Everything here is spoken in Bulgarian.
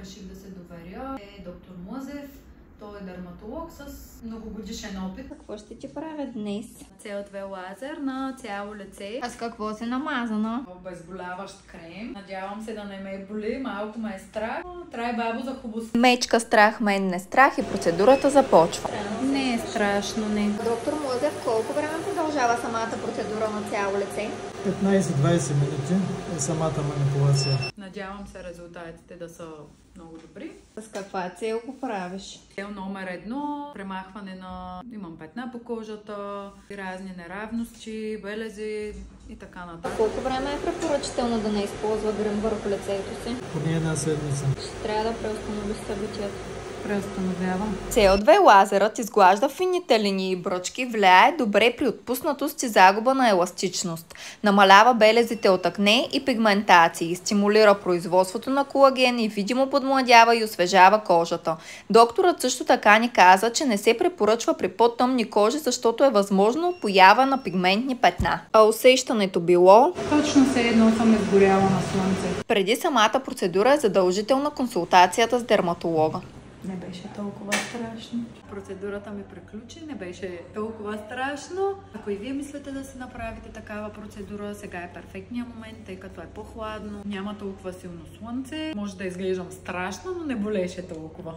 реших да се доверя, е доктор Млъзев. Той е дерматолог с многогодишен опит. Какво ще ти правя днес? CO2 лазер на цяло лице. А с какво се намазана? Обезболяващ крем. Надявам се да не ме боли, малко ме е страх. Трай бабо за хубост. Мечка страх, мен не страх и процедурата започва. Не е страшно, не. Доктор Млъзев, колко време продължава самата процедура на цяло лице? 15-20 минути е самата манипулация. Надявам се резултатите да са много добри. С каква цел го правиш? Цел номер 1, премахване на имам петна по кожата, разни неравности, белези и така нататък. Колко време е препоръчително да не използва грим върху лицето си? Поне една седмица. Ще трябва да преустановиш събитието. Преустановявам. CO2 лазерът изглажда финните линии и бръчки, влияе добре при отпуснатост и загуба на еластичност, намалява белезите от акне и пигментации, стимулира производството на колаген и видимо подмладява и освежава кожата. Докторът също така ни каза, че не се препоръчва при по-тъмни кожи, защото е възможно поява на пигментни петна. А усещането било? Точно все едно съм изгоряла на слънце. Преди самата процедура е задължителна консултацията с дерматолога. Не беше толкова страшно. Процедурата ми приключи, не беше толкова страшно. Ако и вие мислите да си направите такава процедура, сега е перфектният момент, тъй като е по-хладно, няма толкова силно слънце. Може да изглеждам страшно, но не болеше толкова.